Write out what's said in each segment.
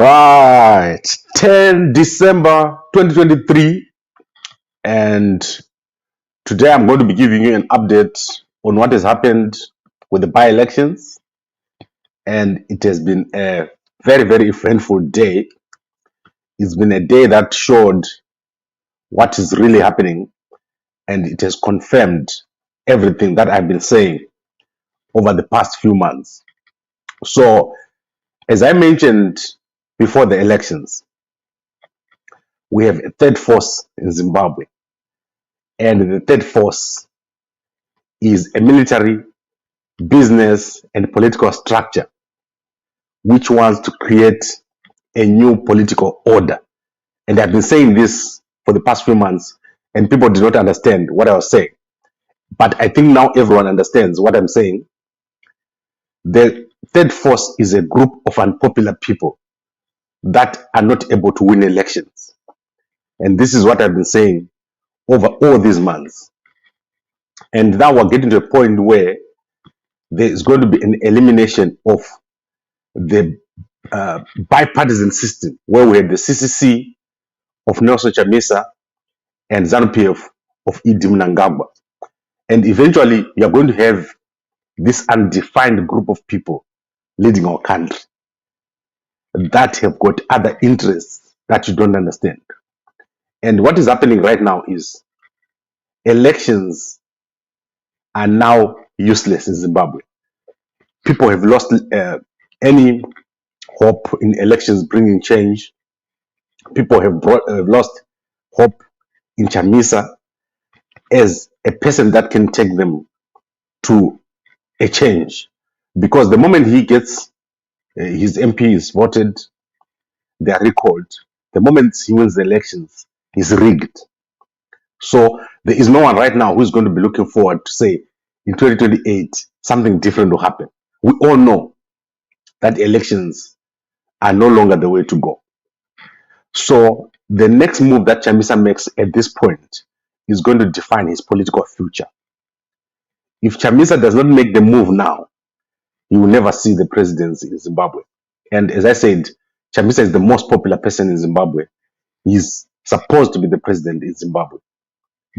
Right, 10 December 2023, and today I'm going to be giving you an update on what has happened with the by-elections, and it has been a very, very eventful day. It's been a day that showed what is really happening, and it has confirmed everything that I've been saying over the past few months. So, as I mentioned before the elections, we have a third force in Zimbabwe. And the third force is a military, business, and political structure which wants to create a new political order. And I've been saying this for the past few months, and people did not understand what I was saying. But I think now everyone understands what I'm saying. The third force is a group of unpopular people that are not able to win elections. And this is what I've been saying over all these months. And now we're getting to a point where there is going to be an elimination of the bipartisan system, where we had the CCC of Nelson Chamisa and ZANU-PF of Idi Mnangagwa. And eventually, you're going to have this undefined group of people leading our country that have got other interests that you don't understand. And what is happening right now is elections are now useless in Zimbabwe. People have lost any hope in elections bringing change. People have lost hope in Chamisa as a person that can take them to a change. Because the moment he gets his MPs voted, they are recalled. The moment he wins the elections, he's rigged. So there is no one right now who's going to be looking forward to say in 2028 something different will happen. We all know that elections are no longer the way to go. So the next move that Chamisa makes at this point is going to define his political future. If Chamisa does not make the move now, he will never see the presidency in Zimbabwe. And as I said, Chamisa is the most popular person in Zimbabwe. He's supposed to be the president in Zimbabwe.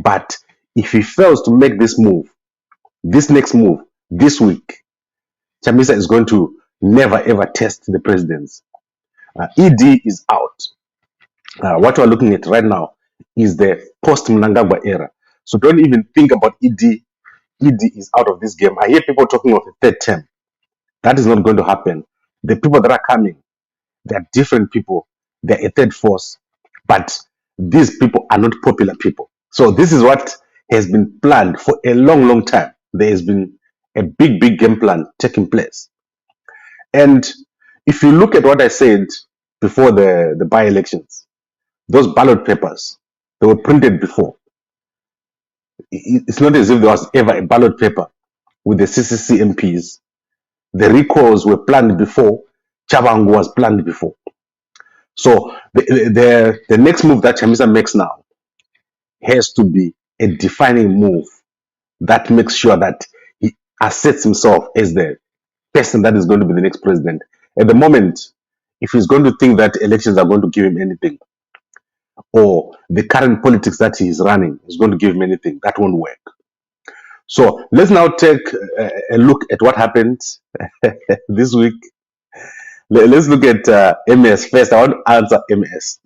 But if he fails to make this move, this next move, this week, Chamisa is going to never ever test the presidency. ED is out. What we're looking at right now is the post-Mnangagwa era. So don't even think about ED. ED is out of this game. I hear people talking of a third term. That is not going to happen. The people that are coming, they're different people. They're a third force. But these people are not popular people. So this is what has been planned for a long, long time. There has been a big, big game plan taking place. And if you look at what I said before the by-elections, those ballot papers, they were printed before. It's not as if there was ever a ballot paper with the CCC MPs. The recalls were planned before. Chabangu was planned before. So the next move that Chamisa makes now has to be a defining move that makes sure that he assets himself as the person that is going to be the next president. At the moment, if he's going to think that elections are going to give him anything, or the current politics that he is running is going to give him anything, that won't work. So let's now take a look at what happened this week. Let's look at MS first. I want to answer MS.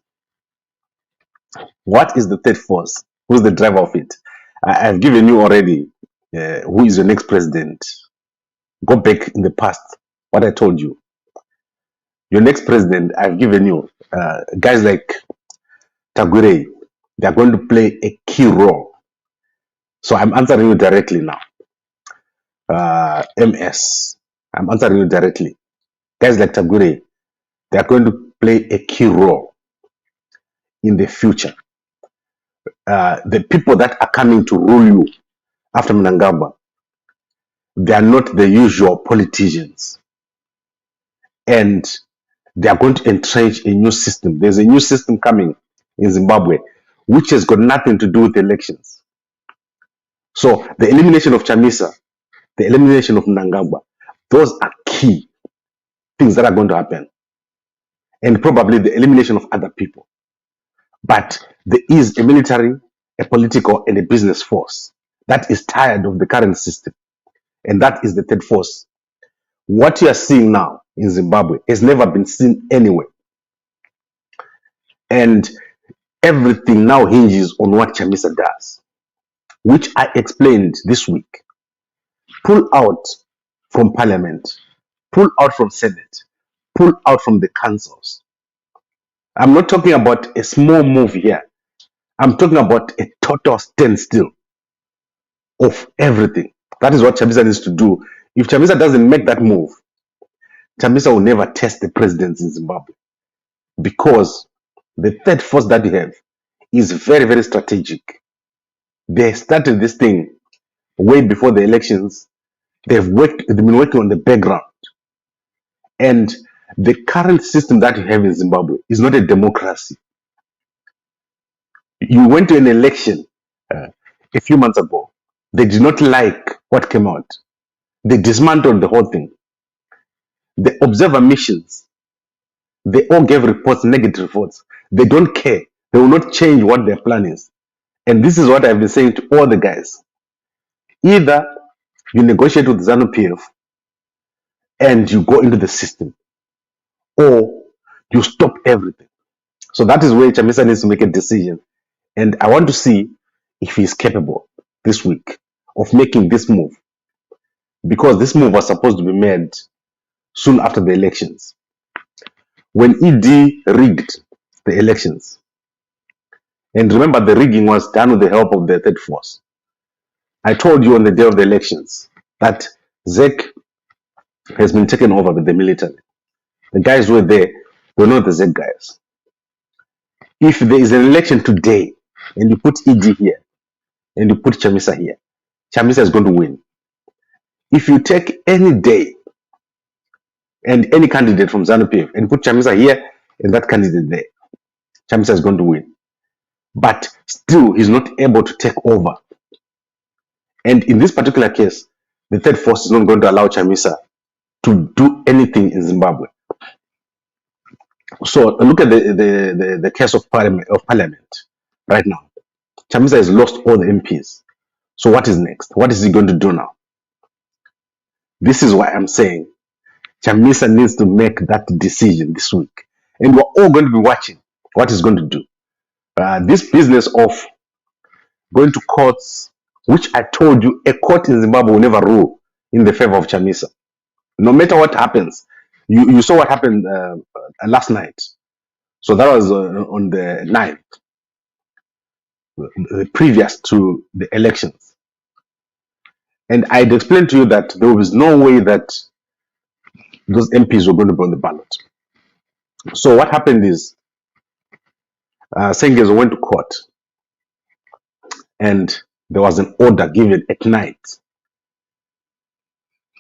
What is the third force? Who's the driver of it? I've given you already who is your next president. Go back in the past, what I told you. Your next president, I've given you guys like Tagure. They're going to play a key role. So I'm answering you directly now. MS, I'm answering you directly. Guys like Tagure, they are going to play a key role in the future. The people that are coming to rule you after Mnangagwa, they are not the usual politicians. And they are going to entrench a new system. There's a new system coming in Zimbabwe, which has got nothing to do with elections. So the elimination of Chamisa, the elimination of Mnangagwa, those are key things that are going to happen. and probably the elimination of other people. But there is a military, a political, and a business force that is tired of the current system, and that is the third force. What you are seeing now in Zimbabwe has never been seen anywhere, and everything now hinges on what Chamisa does, which I explained this week. Pull out from parliament, pull out from Senate, pull out from the councils. I'm not talking about a small move here. I'm talking about a total standstill of everything. That is what Chamisa needs to do. If Chamisa doesn't make that move, Chamisa will never test the presidency in Zimbabwe, because the third force that you have is very, very strategic. They started this thing way before the elections. They've been working on the background. And the current system that you have in Zimbabwe is not a democracy. You went to an election a few months ago. They did not like what came out. They dismantled the whole thing. The observer missions, they all gave reports, negative reports. They don't care. They will not change what their plan is. And this is what I've been saying to all the guys. Either you negotiate with ZANU-PF and you go into the system, or you stop everything. So that is where Chamisa needs to make a decision. And I want to see if he's capable this week of making this move, because this move was supposed to be made soon after the elections. When ED rigged the elections, and remember the rigging was done with the help of the third force. I told you on the day of the elections that ZEC has been taken over by the military. The guys were there, were not the ZEC guys. If there is an election today and you put ED here and you put Chamisa here, Chamisa is going to win. If you take any day and any candidate from ZANU-PF and put Chamisa here and that candidate there, Chamisa is going to win. But still, he's not able to take over. And in this particular case, the third force is not going to allow Chamisa to do anything in Zimbabwe. So look at the case of parliament right now. Chamisa has lost all the MPs. So what is next? What is he going to do now? This is why I'm saying Chamisa needs to make that decision this week. And we're all going to be watching what he's going to do. This business of going to courts, which I told you, a court in Zimbabwe will never rule in the favor of Chamisa. No matter what happens. You saw what happened last night. So that was on the 9th, previous to the elections. And I'd explained to you that there was no way that those MPs were going to be on the ballot. So what happened is, Sengezo went to court, and there was an order given at night.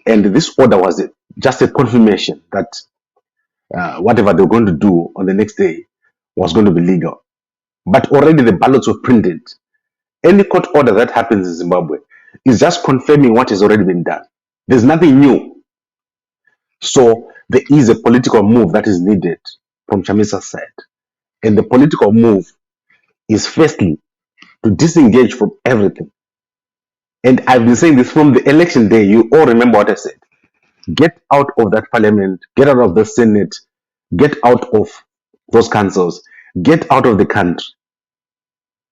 And this order was just a confirmation that whatever they were going to do on the next day was going to be legal. But already the ballots were printed. Any court order that happens in Zimbabwe is just confirming what has already been done. There's nothing new. So there is a political move that is needed from Chamisa's side. And the political move is firstly to disengage from everything. And I've been saying this from the election day. You all remember what I said. Get out of that parliament, get out of the Senate, get out of those councils, get out of the country.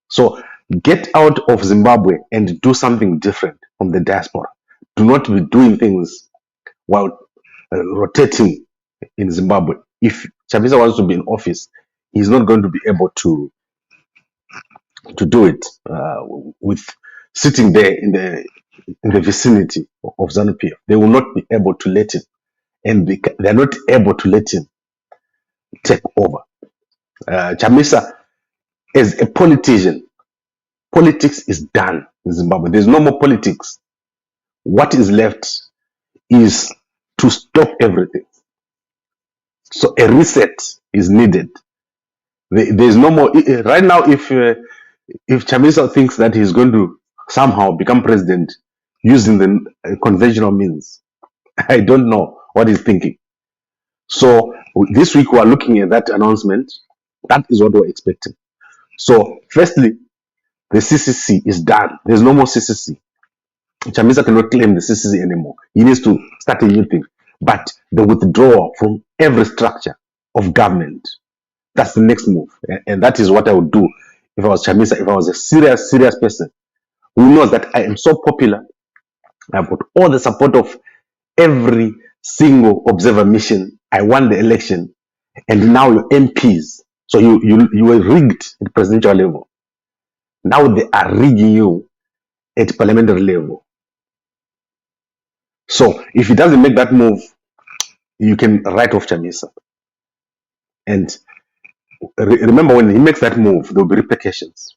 So get out of Zimbabwe and do something different from the diaspora. Do not be doing things while rotating in Zimbabwe. If Chamisa wants to be in office, he's not going to be able to do it with sitting there in the vicinity of ZANU-PF. They will not be able to let him, and they're not able to let him take over. Chamisa, as a politician, politics is done in Zimbabwe. There's no more politics. What is left is to stop everything. So a reset is needed. There's no more. Right now, if Chamisa thinks that he's going to somehow become president using the conventional means, I don't know what he's thinking. So this week we are looking at that announcement. That is what we're expecting. So firstly, the CCC is done. There's no more CCC. Chamisa cannot claim the CCC anymore. He needs to start a new thing. But the withdrawal from every structure of government, that's the next move. And that is what I would do if I was Chamisa, if I was a serious person who knows that I am so popular. I've got all the support of every single observer mission. I won the election, and now your MPs. So you were rigged at presidential level. Now they are rigging you at parliamentary level. So if he doesn't make that move, you can write off Chamisa. And remember, when he makes that move, there will be repercussions.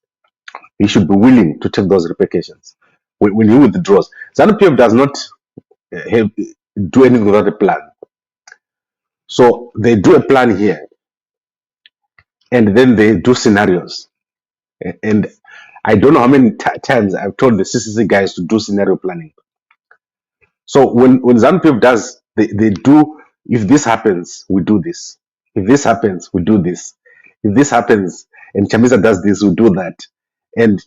He should be willing to take those repercussions. When he withdraws, ZANU-PF does not do anything without a plan. So they do a plan here, and then they do scenarios. And I don't know how many times I've told the CCC guys to do scenario planning. So when ZANU-PF does, they do, if this happens, we do this. If this happens, we do this. If this happens, and Chamisa does this, we do that. And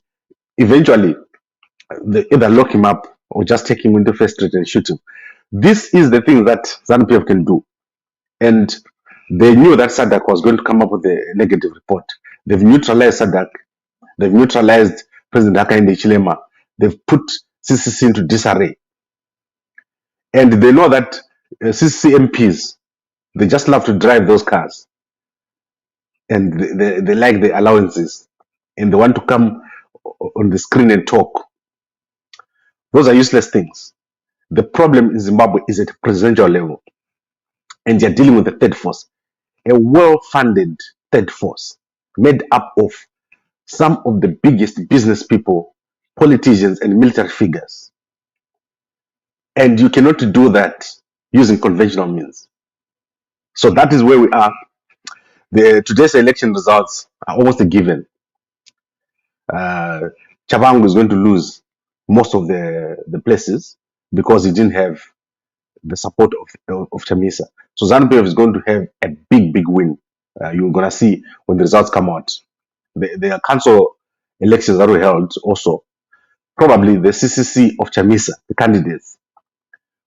eventually, they either lock him up or just take him into First Street and shoot him. This is the thing that ZANU-PF can do. And they knew that SADC was going to come up with a negative report. They've neutralized SADC. They've neutralized President Hakainde Hichilema. They've put CCC into disarray. And they know that CCC MPs, they just love to drive those cars. And they like the allowances. And they want to come on the screen and talk. Those are useless things. The problem in Zimbabwe is at a presidential level. And they're dealing with the third force. A well-funded third force made up of some of the biggest business people, politicians, and military figures. And you cannot do that using conventional means. So that is where we are. Today's election results are almost a given. Chabangu is going to lose most of the places because he didn't have the support of Chamisa. So ZANU-PF is going to have a big win. You're going to see when the results come out. The council elections that were held also, probably the CCC of Chamisa, the candidates,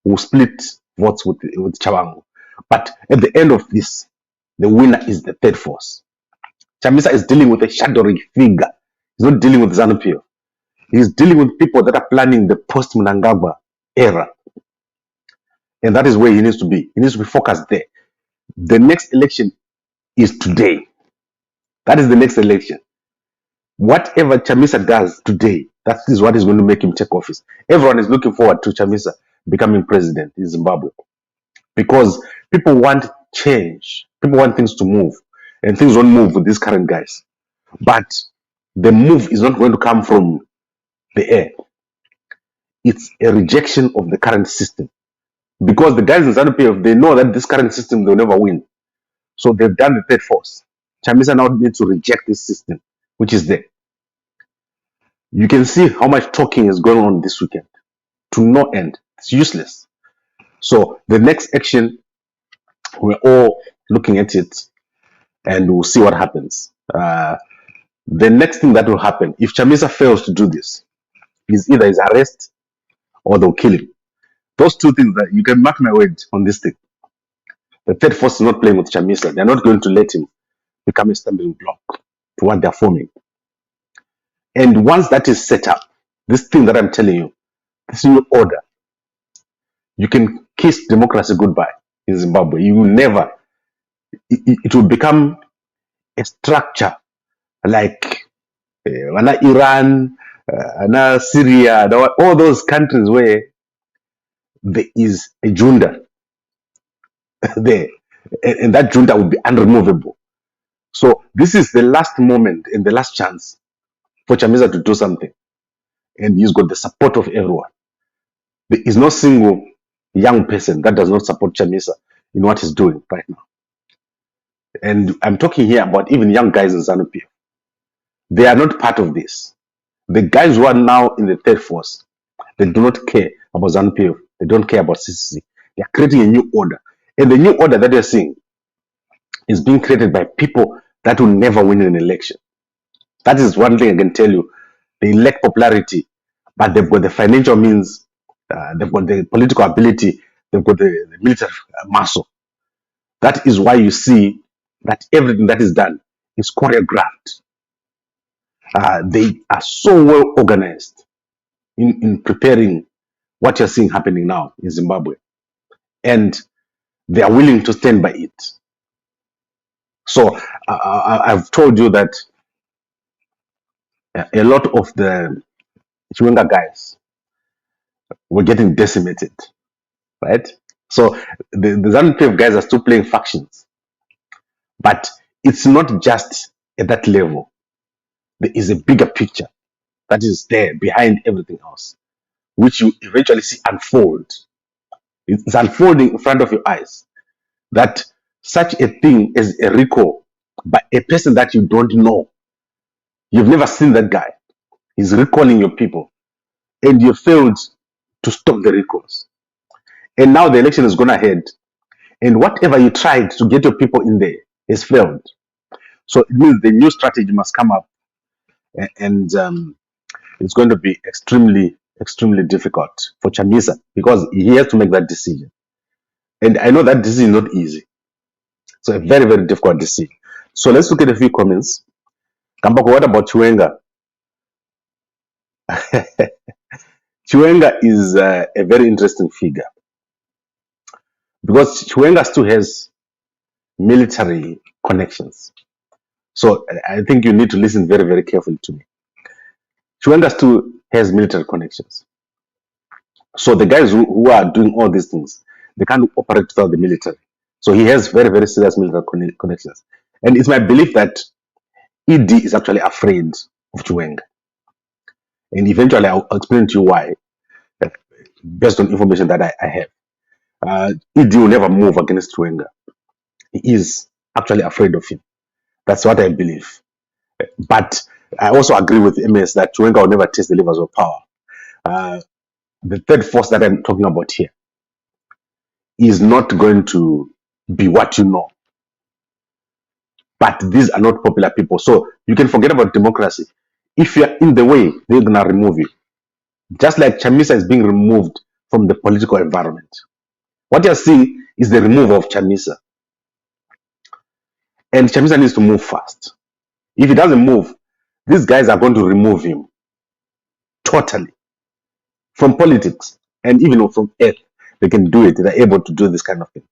will split votes with Chabangu. But at the end of this, the winner is the third force. Chamisa is dealing with a shadowy figure. He's not dealing with ZANU-PF. He's dealing with people that are planning the post-Mnangagwa era. And that is where he needs to be. He needs to be focused there. The next election is today. That is the next election. Whatever Chamisa does today, that is what is going to make him take office. Everyone is looking forward to Chamisa becoming president in Zimbabwe because people want change. People want things to move, and things won't move with these current guys. But the move is not going to come from the air. It's a rejection of the current system. Because the guys in ZANU-PF, they know that this current system, they'll never win. So they've done the third force. Chamisa now needs to reject this system, which is there. You can see how much talking is going on this weekend. To no end. It's useless. So the next action, we're all looking at it and we'll see what happens. The next thing that will happen, if Chamisa fails to do this, is either his arrest or they'll kill him. Those two things, that you can mark my word on this thing. The third force is not playing with Chamisa. They're not going to let him become a stumbling block to what they're forming. And once that is set up, this thing that I'm telling you, this new order, you can kiss democracy goodbye in Zimbabwe. You will never, it will become a structure like Iran, Syria, all those countries where there is a junta there, and that junta will be unremovable. So this is the last moment and the last chance for Chamisa to do something, and he's got the support of everyone. There is no single young person that does not support Chamisa in what he's doing right now. And I'm talking here about even young guys in ZANU-PF. They are not part of this. The guys who are now in the third force, they do not care about ZANU-PF. They don't care about CCC. They are creating a new order. And the new order that you're seeing is being created by people that will never win an election. That is one thing I can tell you. They lack popularity, but they've got the financial means, they've got the political ability, they've got the military muscle. That is why you see that everything that is done is choreographed. They are so well organized in preparing what you're seeing happening now in Zimbabwe. And they are willing to stand by it. So I've told you that a lot of the Chiwenga guys were getting decimated, right? So the ZANU-PF guys are still playing factions, but it's not just at that level. There is a bigger picture that is there behind everything else, which you eventually see unfold. It's unfolding in front of your eyes. That such a thing as a recall by a person that you don't know, you've never seen that guy, he's recalling your people, and you failed to stop the recalls. And now the election has gone ahead, and whatever you tried to get your people in there has failed. So it means the new strategy must come up, and it's going to be extremely, extremely difficult for Chamisa because he has to make that decision. And I know that decision is not easy. It's a very, very difficult decision. So let's look at a few comments. Kambako, what about Chiwenga? Chiwenga is a very interesting figure because Chiwenga still has military connections. So I think you need to listen very, very carefully to me. Chiwenga still has military connections. So the guys who are doing all these things, they can't operate without the military. So he has very, very serious military connections. And it's my belief that ED is actually afraid of Chiwenga. And eventually I'll explain to you why, based on information that I have. ED will never move against Chiwenga. He is actually afraid of him. That's what I believe. But I also agree with MS that Chiwenga will never taste the levers of power. The third force that I'm talking about here is not going to be what you know. But these are not popular people. So you can forget about democracy. If you're in the way, they're going to remove you. Just like Chamisa is being removed from the political environment. What you're seeing is the removal of Chamisa. And Chamisa needs to move fast. If he doesn't move, these guys are going to remove him totally from politics and even from earth. They can do it. They're able to do this kind of thing.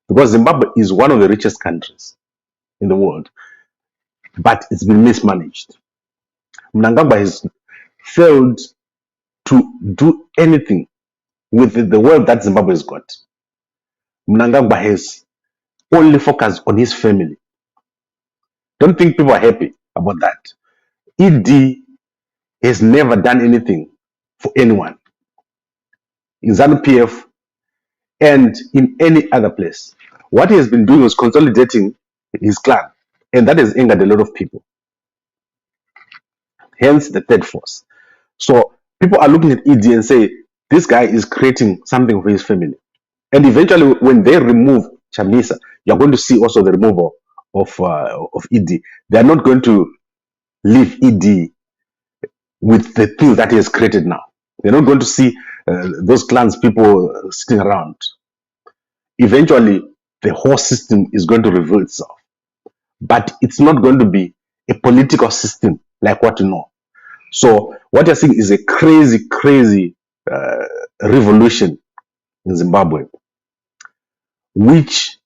Because Zimbabwe is one of the richest countries in the world, but it's been mismanaged. Mnangagwa has failed to do anything with the wealth that Zimbabwe has got. Mnangagwa has only focused on his family. Don't think people are happy about that. ED has never done anything for anyone in ZANU-PF and in any other place. What he has been doing was consolidating his clan, and that has angered a lot of people. Hence the third force. So people are looking at ED and say, this guy is creating something for his family. And eventually, when they remove Chamisa, you're going to see also the removal of ED. They are not going to leave ED with the things that he has created now. They're not going to see those clans, people sitting around. Eventually, the whole system is going to reveal itself. But it's not going to be a political system like what you know. So what you're seeing is a crazy, crazy revolution in Zimbabwe, which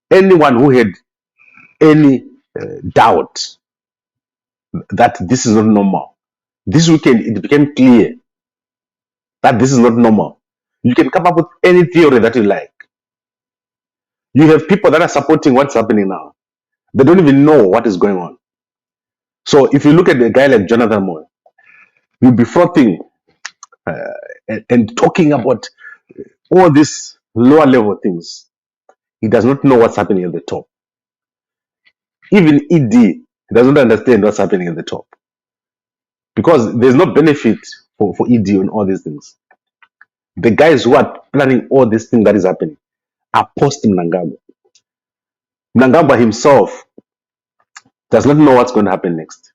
anyone who had any doubt that this is not normal, this weekend it became clear that this is not normal. You can come up with any theory that you like. You have people that are supporting what's happening now. They don't even know what is going on. So if you look at a guy like Jonathan Moore, you'll be frothing and talking about all these lower level things. He does not know what's happening at the top. Even ED does not understand what's happening at the top. Because there's no benefit for ED on all these things. The guys who are planning all these things that is happening, are post Mnangagwa. Mnangagwa himself does not know what's going to happen next.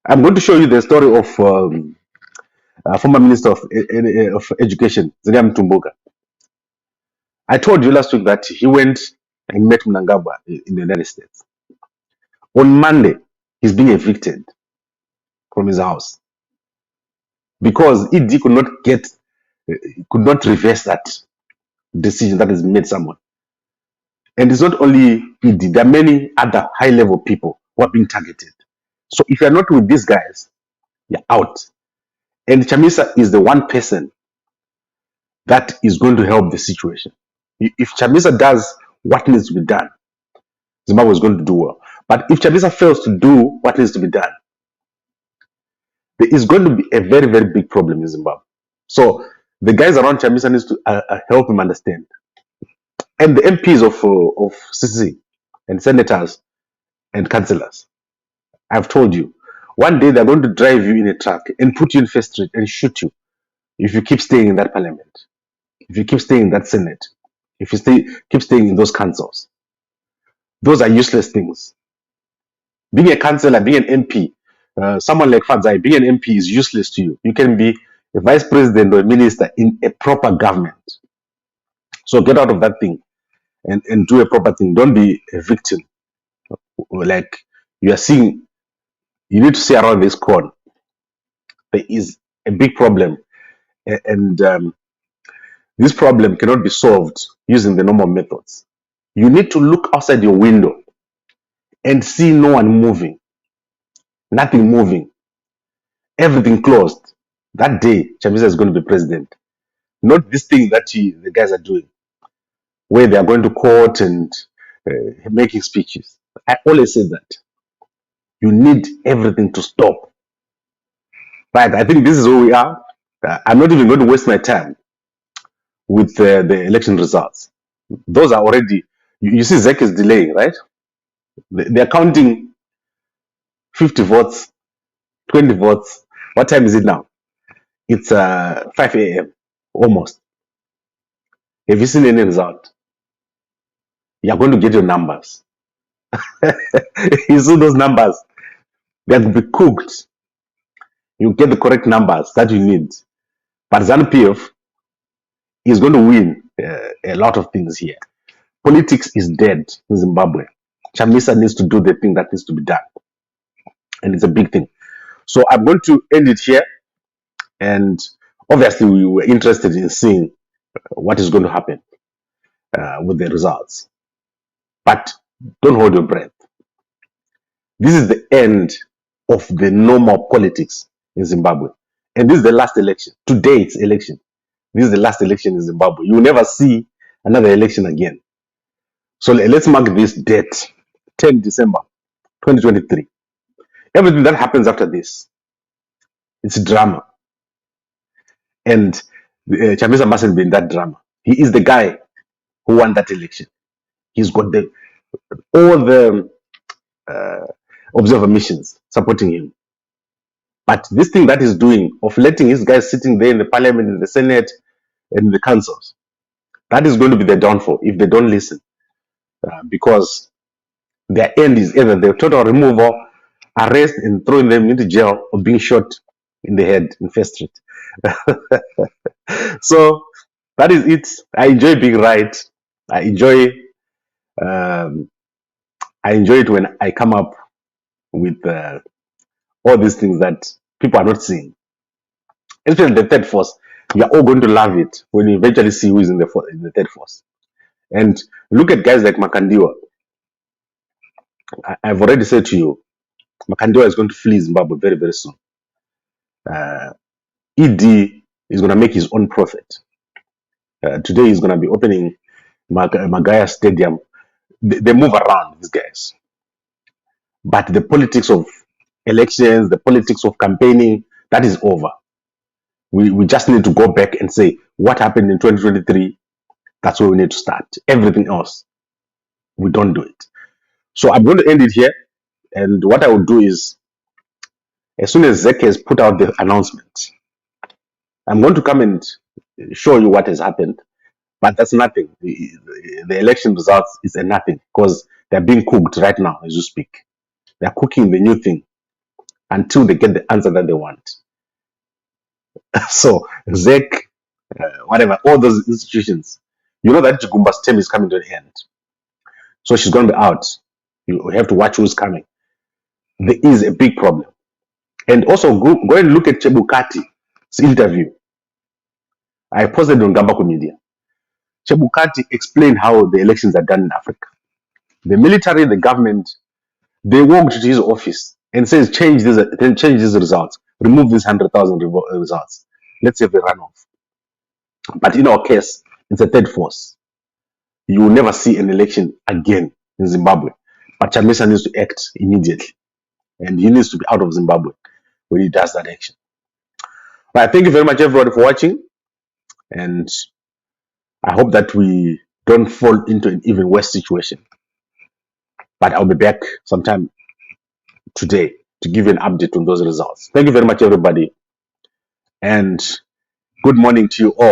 I'm going to show you the story of former Minister of Education, Ziriam Tumbuka. I told you last week that he went and met Mnangagwa in the United States. On Monday, he's being evicted from his house because ED could not reverse that decision that is made somewhere. And it's not only ED, there are many other high-level people who are being targeted. So if you're not with these guys, you're out. And Chamisa is the one person that is going to help the situation. If Chamisa does what needs to be done, Zimbabwe is going to do well. But if Chamisa fails to do what needs to be done, there is going to be a very, very big problem in Zimbabwe. So the guys around Chamisa needs to help him understand. And the MPs of CC and senators and councillors, I've told you, one day they're going to drive you in a truck and put you in First Street and shoot you if you keep staying in that parliament, if you keep staying in that senate, if you keep staying in those councils. Those are useless things. Being a councillor, being an MP, someone like Fadzai, being an MP is useless to you. You can be a vice president or a minister in a proper government. So get out of that thing and do a proper thing. Don't be a victim. Like you are seeing, you need to see around this corner. There is a big problem. And this problem cannot be solved using the normal methods. You need to look outside your window and see no one moving, nothing moving, everything closed. That day, Chamisa is going to be president. Not this thing that the guys are doing, where they are going to court and making speeches. I always say that. You need everything to stop. But I think this is where we are. I'm not even going to waste my time with the election results. Those are already, you see ZEC is delaying, right? They're counting 50 votes, 20 votes. What time is it now? It's 5 a.m. almost. Have you seen any result? You're going to get your numbers. You see those numbers? They have to be cooked. You get the correct numbers that you need. But ZANU-PF is going to win a lot of things here. Politics is dead in Zimbabwe. Chamisa needs to do the thing that needs to be done. And it's a big thing. So I'm going to end it here. And obviously, we were interested in seeing what is going to happen with the results. But don't hold your breath. This is the end of the normal politics in Zimbabwe. And this is the last election. Today it's election. This is the last election in Zimbabwe. You will never see another election again. So let's mark this date, 10 December 2023. Everything that happens after this, it's drama. And Chamisa mustn't be in that drama. He is the guy who won that election. He's got all the observer missions supporting him. But this thing that he's doing of letting his guys sitting there in the parliament, in the senate, and in the councils, that is going to be their downfall if they don't listen. Because their end is either the total removal, arrest, and throwing them into jail, or being shot in the head in First Street. So that is it. I enjoy being right. I enjoy it when I come up with all these things that people are not seeing. Especially the third force. You are all going to love it when you eventually see who is in the third force. And look at guys like Makandiwa. I've already said to you, Makandiwa is going to flee Zimbabwe very, very soon. ED is going to make his own profit. Today he's going to be opening Magaya Stadium. They move around, these guys. But the politics of elections, the politics of campaigning, that is over. We just need to go back and say, what happened in 2023? That's where we need to start. Everything else, we don't do it. So I'm going to end it here. And what I will do is, as soon as ZEC has put out the announcement, I'm going to come and show you what has happened. But that's nothing. The election results is a nothing because they're being cooked right now as you speak. They're cooking the new thing until they get the answer that they want. So, ZEC, whatever, all those institutions, you know that Jigumba's term is coming to an end. So she's going to be out. You have to watch who's coming. There is a big problem. And also, go and look at Chebukati's interview. I posted on Gambako Media. Chebukati explained how the elections are done in Africa. The military, the government, they walked to his office and says, change these results, remove these 100,000 results. Let's have a runoff. But in our case, it's a third force. You will never see an election again in Zimbabwe. But Chamisa needs to act immediately. And he needs to be out of Zimbabwe when he does that action. But thank you very much, everybody, for watching. And I hope that we don't fall into an even worse situation. But I'll be back sometime today to give you an update on those results. Thank you very much, everybody. And good morning to you all.